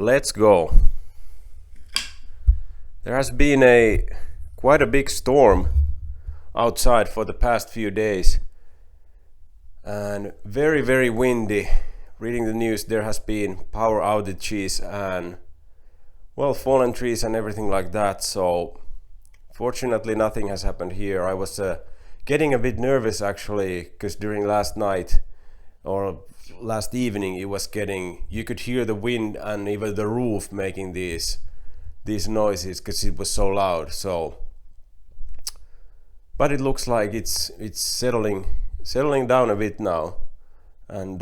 Let's go. There has been quite a big storm outside for the past few days and very windy. Reading the news, there has been power outages and fallen trees and everything like that. So fortunately nothing has happened here. I was getting a bit nervous actually, because during last night or last evening you could hear the wind and even the roof making these noises because it was so loud. But it looks like it's settling down a bit now, and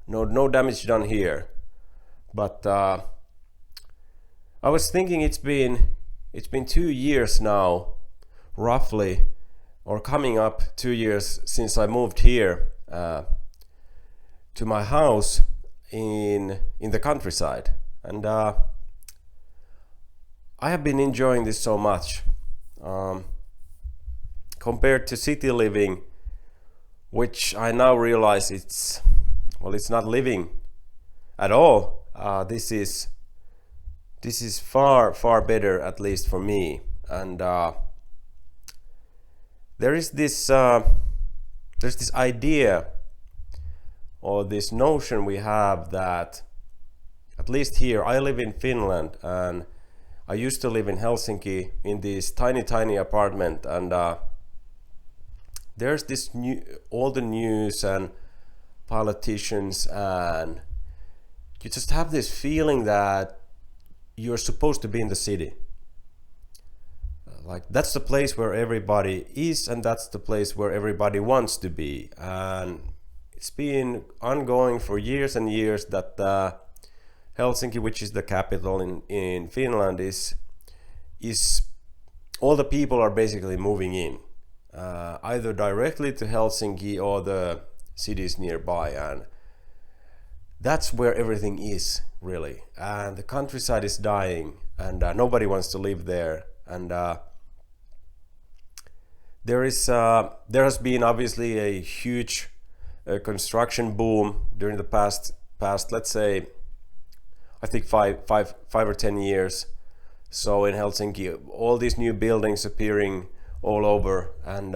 no damage done here. But I was thinking it's been 2 years now, roughly, or coming up 2 years since I moved here to my house in the countryside, and I have been enjoying this so much compared to city living, which I now realize it's not living at all. This is far better, at least for me. And there's this idea or this notion we have that, at least here, I live in Finland and I used to live in Helsinki in this tiny apartment, and there's this all the news and politicians, and you just have this feeling that you're supposed to be in the city. Like, that's the place where everybody is, and that's the place where everybody wants to be. And it's been ongoing for years and years that Helsinki, which is the capital in Finland, is all the people are basically moving in, either directly to Helsinki or the cities nearby, and that's where everything is, really. And the countryside is dying, and nobody wants to live there. And there has been obviously a huge construction boom during the past, let's say, I think five or 10 years. So in Helsinki, all these new buildings appearing all over, and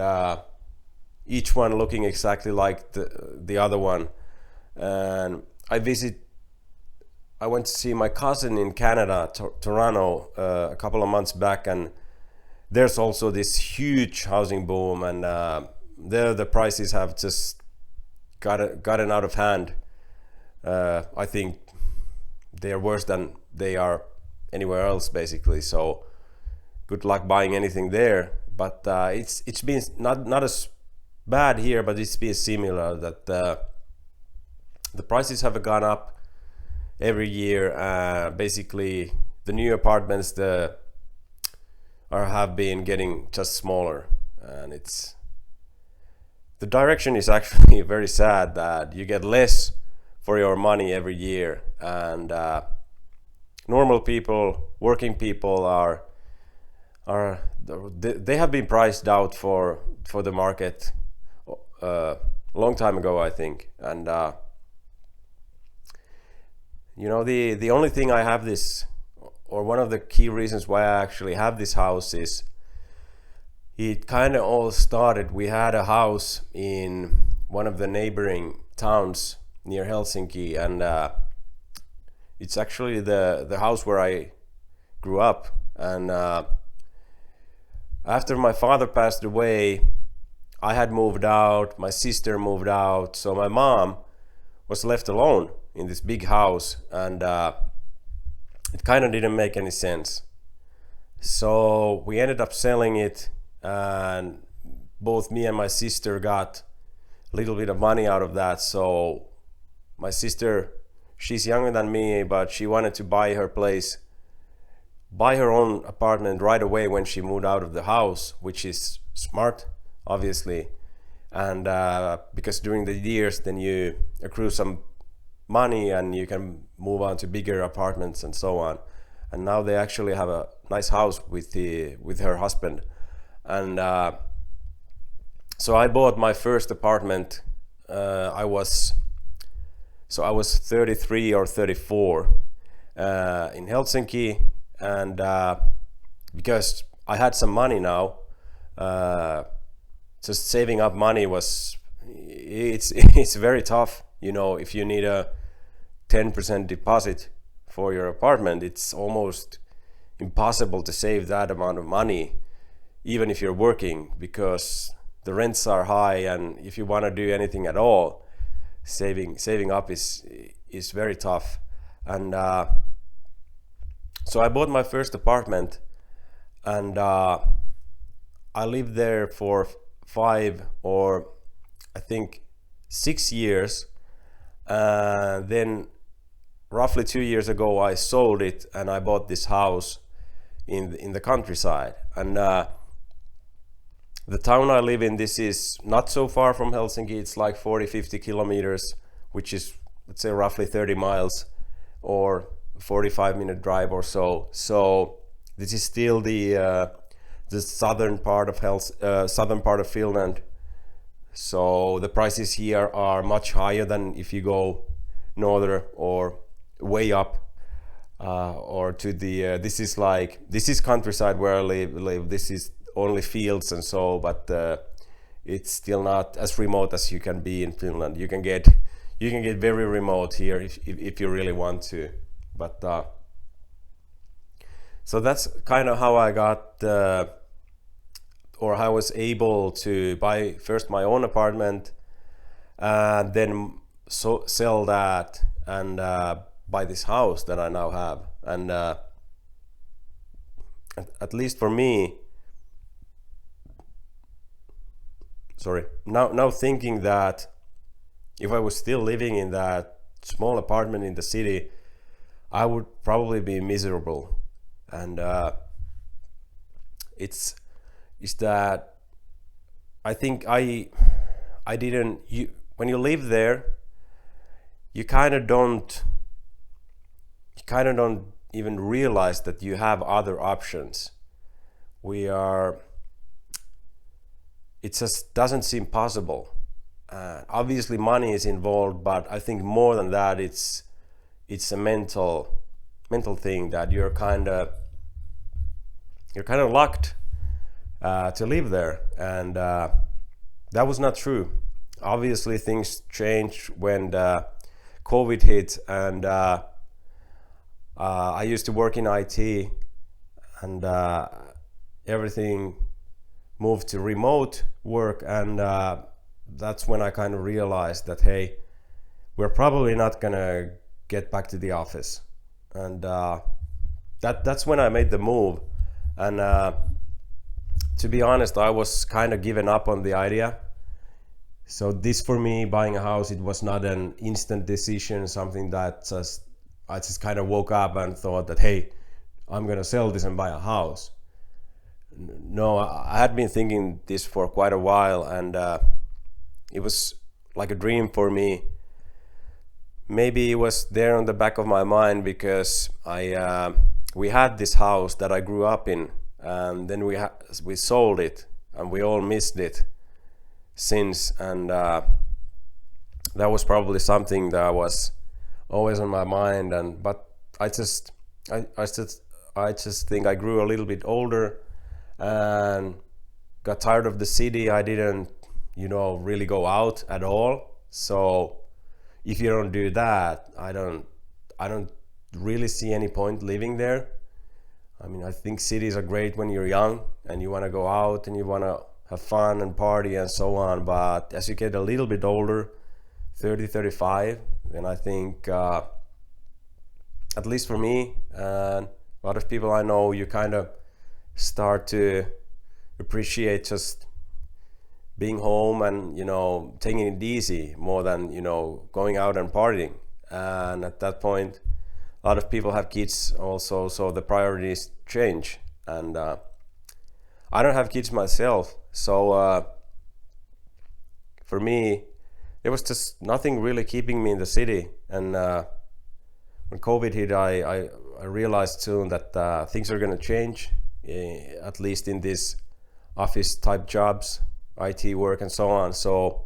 each one looking exactly like the other one. And I went to see my cousin in Canada, Toronto, a couple of months back, and there's also this huge housing boom, and there the prices have just gotten out of hand. I think they are worse than they are anywhere else, basically. So good luck buying anything there. But it's been not as bad here, but it's been similar, that the prices have gone up every year. Basically, the new apartments have been getting just smaller, and the direction is actually very sad, that you get less for your money every year, and normal people, working people they have been priced out for the market a long time ago, I think. And the only thing I have this, or one of the key reasons why I actually have this house, is it kind of all started. We had a house in one of the neighboring towns near Helsinki, and it's actually the house where I grew up. And after my father passed away, I had moved out, my sister moved out, so my mom was left alone in this big house, and it kind of didn't make any sense. So we ended up selling it, and both me and my sister got a little bit of money out of that. So my sister, she's younger than me, but she wanted to buy her own apartment right away when she moved out of the house, which is smart, obviously. And because during the years then you accrue some money and you can move on to bigger apartments and so on. And now they actually have a nice house with her husband. And so I bought my first apartment. I was 33 or 34, in Helsinki, and because I had some money now, just saving up money it's very tough. You know, if you need a 10% deposit for your apartment, it's almost impossible to save that amount of money, even if you're working, because the rents are high, and if you want to do anything at all, saving up is very tough. And so I bought my first apartment, and I lived there for 5 or I think 6 years. Then roughly 2 years ago I sold it, and I bought this house in the countryside. And the town I live in, this is not so far from Helsinki. It's like 40-50 kilometers, which is, let's say, roughly 30 miles or 45-minute drive or so. So this is still the southern part of Finland. So the prices here are much higher than if you go northern or way up, or to the this is countryside where I live. This is only fields and so, but it's still not as remote as you can be in Finland. You can get very remote here if you really want to. But so that's kind of how I got or how I was able to buy first my own apartment, then sell that, and buy this house that I now have. And at least for me, now thinking that if I was still living in that small apartment in the city, I would probably be miserable. And it's that I think I didn't, when you live there, you kind of don't even realize that you have other options. It just doesn't seem possible. Obviously money is involved, but I think more than that, it's a mental thing that you're kind of locked to live there. And that was not true. Obviously things changed when COVID hit, and I used to work in IT, and everything moved to remote work, and that's when I kind of realized that, hey, we're probably not gonna get back to the office. And that's when I made the move. And to be honest, I was kind of given up on the idea. So this, for me, buying a house, it was not an instant decision, something that I just kind of woke up and thought that, hey, I'm gonna sell this and buy a house. No, I had been thinking this for quite a while, and it was like a dream for me. Maybe it was there on the back of my mind because we had this house that I grew up in, and then we sold it, and we all missed it since. And that was probably something that was always on my mind. But I just think I grew a little bit older and got tired of the city. I didn't, really go out at all. So if you don't do that, I don't really see any point living there. I mean, I think cities are great when you're young and you want to go out and you want to have fun and party and so on. But as you get a little bit older, 30, 35, then I think, at least for me and a lot of people I know, you kind of start to appreciate just being home and taking it easy more than going out and partying. And at that point, a lot of people have kids also, so the priorities change. And I don't have kids myself, so for me there was just nothing really keeping me in the city. And when COVID hit, I realized soon that things are going to change, at least in these office type jobs, IT work and so on. So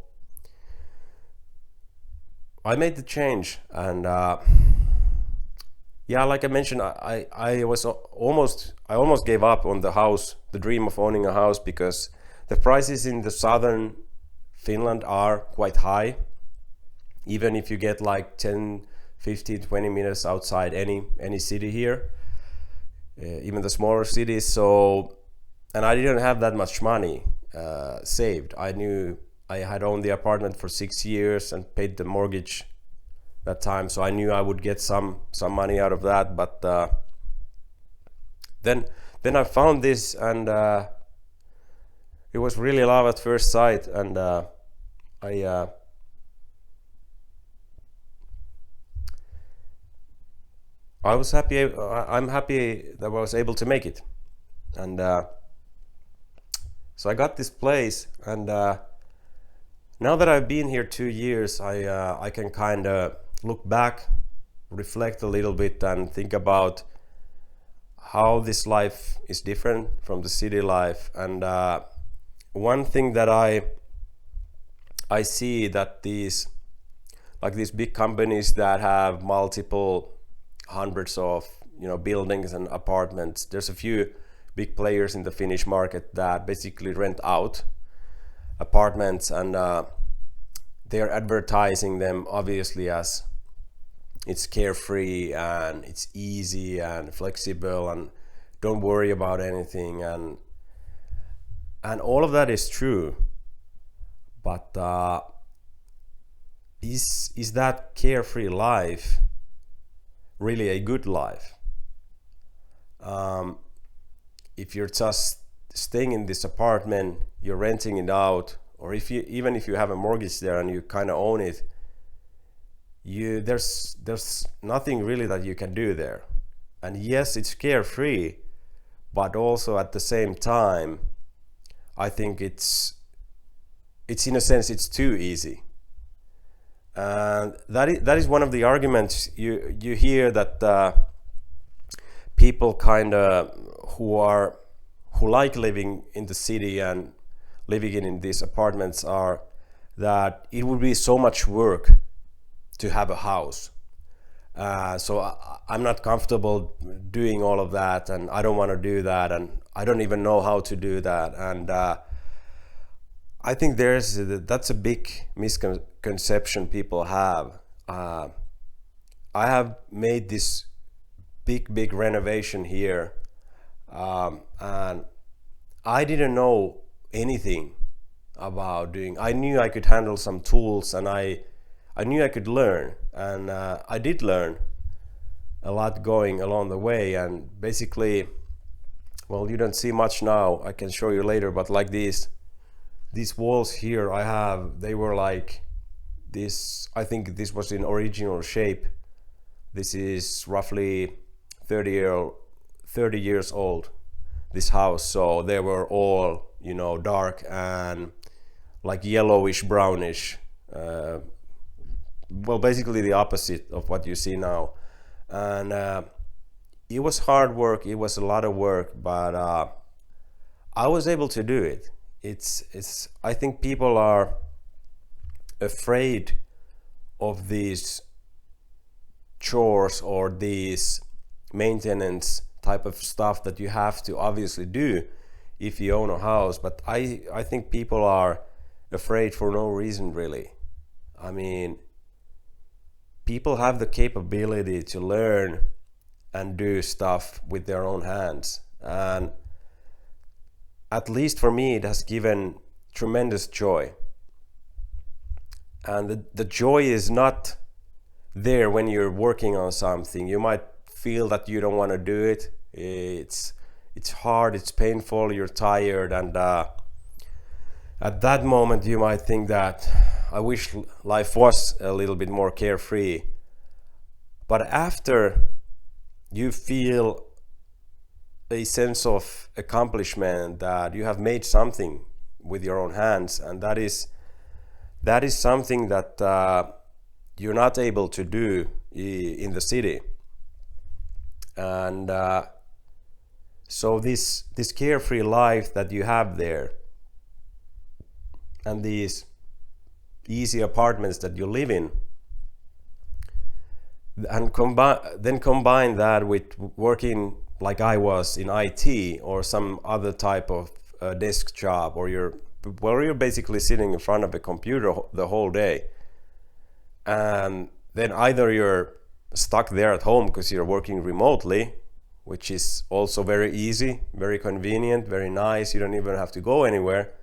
I made the change, and yeah, like I mentioned, I almost gave up on the house, the dream of owning a house, because the prices in the southern Finland are quite high. Even if you get like 10, 15, 20 minutes outside any city here, even the smaller cities. So, and I didn't have that much money saved. I knew I had owned the apartment for 6 years and paid the mortgage that time, so I knew I would get some money out of that. But then I found this, and it was really love at first sight, and I was happy. I'm happy that I was able to make it, and so I got this place, and now that I've been here 2 years, I can kind of look back, reflect a little bit, and think about how this life is different from the city life. And one thing that I see that these big companies that have multiple hundreds of buildings and apartments, there's a few big players in the Finnish market that basically rent out apartments, and they're advertising them obviously as it's carefree and it's easy and flexible and don't worry about anything, and all of that is true, but is that carefree life really a good life? If you're just staying in this apartment, you're renting it out, or even if you have a mortgage there and you kind of own it, there's nothing really that you can do there. And yes, it's carefree, but also at the same time, I think it's in a sense it's too easy. And that is one of the arguments you hear, that people kind of who like living in the city and living in these apartments are that it would be so much work to have a house. So I'm not comfortable doing all of that, and I don't want to do that, and I don't even know how to do that. And I think that's a big misconception people have. I have made this big renovation here, and I didn't know anything about doing. I knew I could handle some tools, and I knew I could learn, and I did learn a lot going along the way. And basically, well, you don't see much now, I can show you later, but like these walls here they were like this. I think this was in original shape. This is roughly 30 years old, this house. So they were all dark and like yellowish brownish, well, basically the opposite of what you see now. And it was hard work, it was a lot of work, but I was able to do it. It's I think people are afraid of these chores or these maintenance type of stuff that you have to obviously do if you own a house. But I think people are afraid for no reason, really. I mean, people have the capability to learn and do stuff with their own hands, and at least for me it has given tremendous joy. And the joy is not there when you're working on something. You might feel that you don't want to do it. It's hard, it's painful, you're tired, and at that moment you might think that I wish life was a little bit more carefree. But after, you feel a sense of accomplishment, that you have made something with your own hands, and that is something that you're not able to do in the city. And so this carefree life that you have there, and these easy apartments that you live in, and combine that with working like I was in IT or some other type of desk job, or you're basically sitting in front of a computer the whole day, and then either you're stuck there at home because you're working remotely, which is also very easy, very convenient, very nice, you don't even have to go anywhere,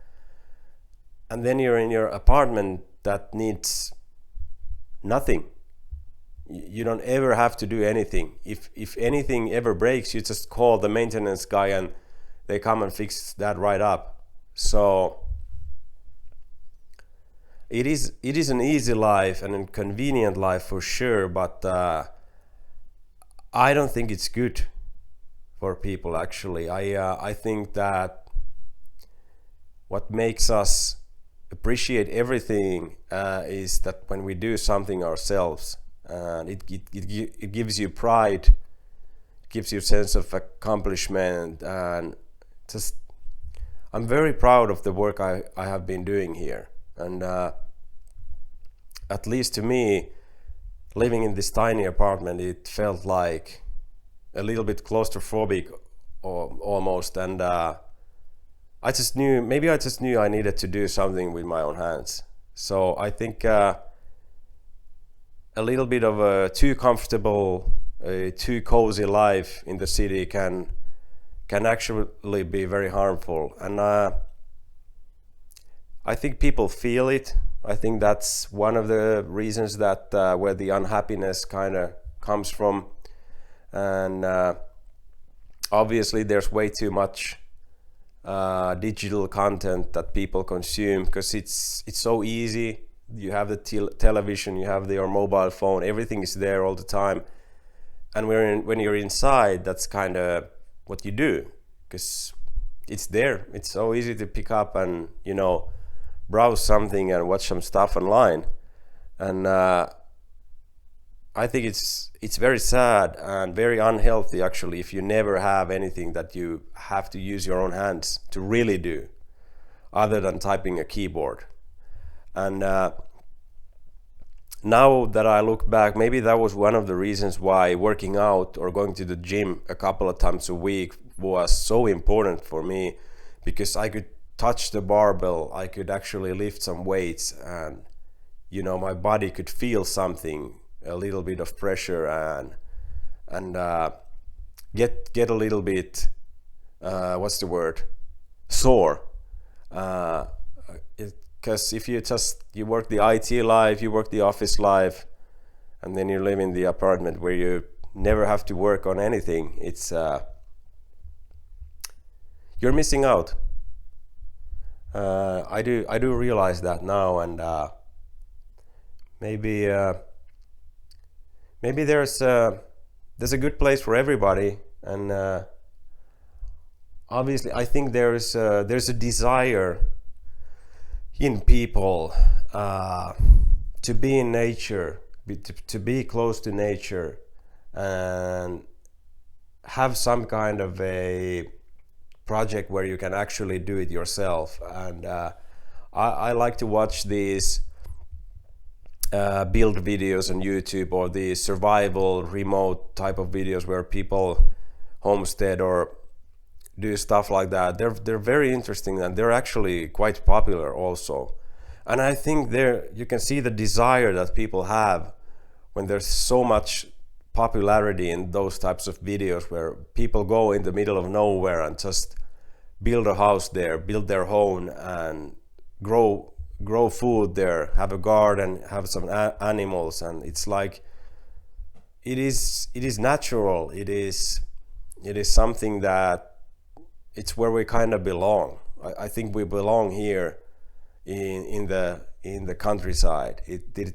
and then you're in your apartment that needs nothing. You don't ever have to do anything. If anything ever breaks, you just call the maintenance guy and they come and fix that right up. So it is an easy life and a convenient life for sure, but I don't think it's good for people actually. I think that what makes us appreciate everything is that when we do something ourselves, and it gives you pride, it gives you a sense of accomplishment, and just I'm very proud of the work I have been doing here. And at least to me, living in this tiny apartment, it felt like a little bit claustrophobic almost, and I just knew I needed to do something with my own hands. So I think a little bit of a too comfortable, too cozy life in the city can actually be very harmful, and I think people feel it. I think that's one of the reasons that where the unhappiness kind of comes from, and obviously there's way too much digital content that people consume because it's so easy. You have the television, you have your mobile phone, everything is there all the time, and when you're inside, that's kind of what you do because it's there. It's so easy to pick up and browse something and watch some stuff online, and I think it's very sad and very unhealthy actually if you never have anything that you have to use your own hands to really do other than typing a keyboard. And now that I look back, maybe that was one of the reasons why working out or going to the gym a couple of times a week was so important for me, because I could touch the barbell, I could actually lift some weights, and my body could feel something, a little bit of pressure, and get a little bit what's the word, sore, because if you work the IT life, you work the office life, and then you live in the apartment where you never have to work on anything, it's you're missing out. I do realize that now, and maybe there's a good place for everybody, and obviously I think there's a desire in people to be in nature, to be close to nature, and have some kind of a project where you can actually do it yourself. And I like to watch these build videos on YouTube, or the survival remote type of videos where people homestead or do stuff like that. They're very interesting, and they're actually quite popular also. And I think there you can see the desire that people have when there's so much popularity in those types of videos where people go in the middle of nowhere and just build a house there, build their home, and grow food there, have a garden, have some animals, and it's like it is natural. It is something that it's where we kind of belong. I think we belong here in the countryside.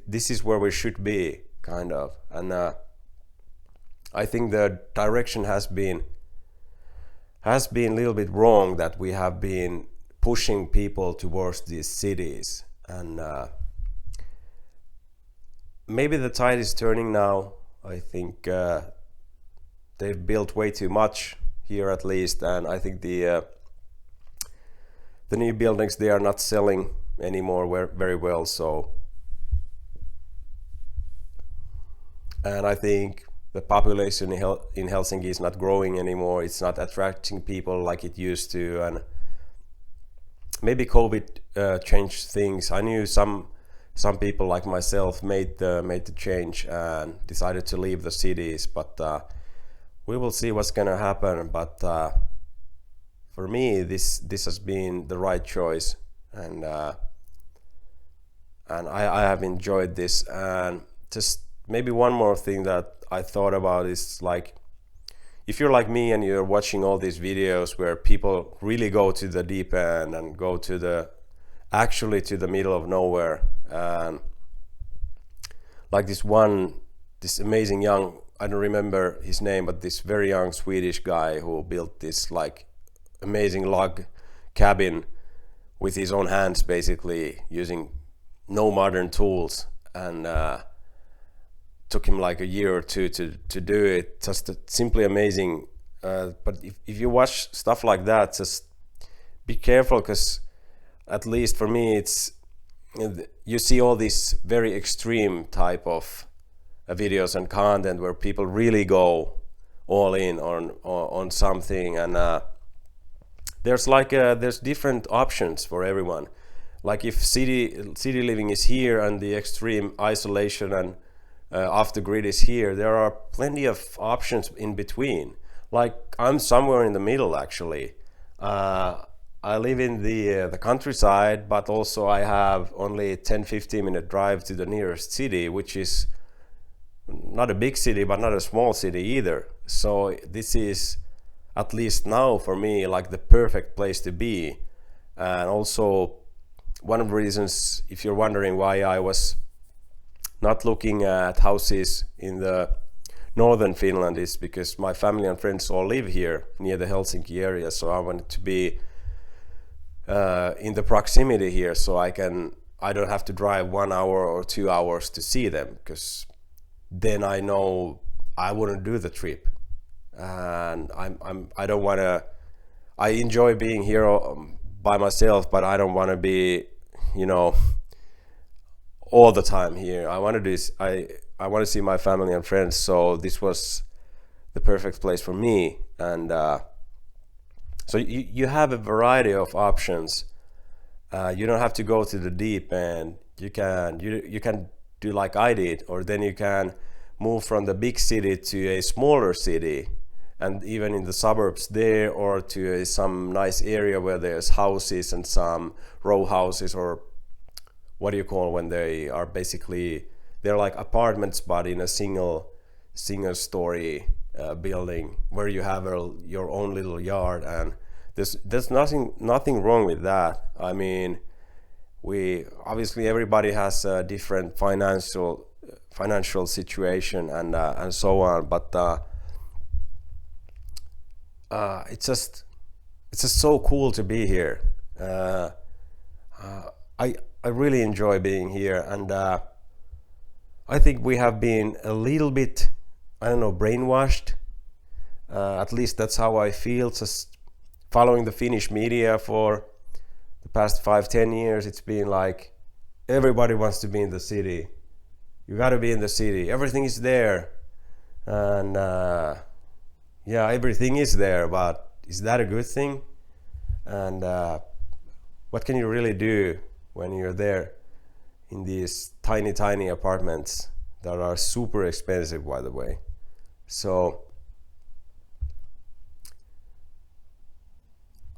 This is where we should be, kind of. And I think the direction has been a little bit wrong, that we have been pushing people towards these cities, and maybe the tide is turning now. I think they've built way too much here, at least, and I think the new buildings, they are not selling anymore very well. So and I think the population in Helsinki is not growing anymore. It's not attracting people like it used to, and maybe COVID changed things. I knew some people like myself made the change and decided to leave the cities, but we will see what's gonna happen. But for me, this has been the right choice, and I have enjoyed this. And just maybe one more thing that I thought about is, like, if you're like me and you're watching all these videos where people really go to the deep end and go to the middle of nowhere, and like this amazing young, I don't remember his name, but this very young Swedish guy who built this like amazing log cabin with his own hands, basically using no modern tools, and took him like a year or two to do it. Just simply amazing. But if you watch stuff like that, just be careful, because at least for me, it's, you see all these very extreme type of videos and content where people really go all in on something, and there's different options for everyone. Like if city living is here and the extreme isolation and off the grid is here, there are plenty of options in between. Like I'm somewhere in the middle, actually. I live in the countryside, but also I have only a 10-15 minute drive to the nearest city, which is not a big city, but not a small city either. So this is, at least now for me, like the perfect place to be. And also one of the reasons, if you're wondering why I was not looking at houses in the northern Finland, is because my family and friends all live here near the Helsinki area. So I wanted to be in the proximity here, so I don't have to drive 1 hour or 2 hours to see them, because then I know I wouldn't do the trip. And I don't want to. I enjoy being here by myself, but I don't want to be, all the time here. I want to do. I want to see my family and friends. So this was the perfect place for me. And so you have a variety of options. You don't have to go to the deep end. You can do like I did, or then you can move from the big city to a smaller city, and even in the suburbs there, or to some nice area where there's houses and some row houses, or what do you call when they are basically, they're like apartments but in a single story building, where you have your own little yard. And there's nothing wrong with that. I mean, obviously everybody has a different financial situation and so on, but it's just so cool to be here. I really enjoy being here, and I think we have been a little bit, I don't know, brainwashed. At least that's how I feel. Just following the Finnish media for the past 5-10 years, it's been like everybody wants to be in the city. You got to be in the city. Everything is there, and yeah, everything is there. But is that a good thing? And what can you really do when you're there in these tiny apartments that are super expensive, by the way? So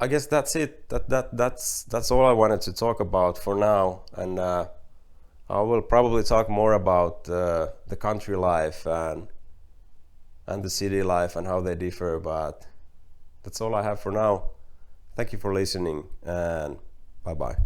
I guess that's it. That's all I wanted to talk about for now, and I will probably talk more about the country life and the city life and how they differ, but that's all I have for now. Thank you for listening, and bye bye.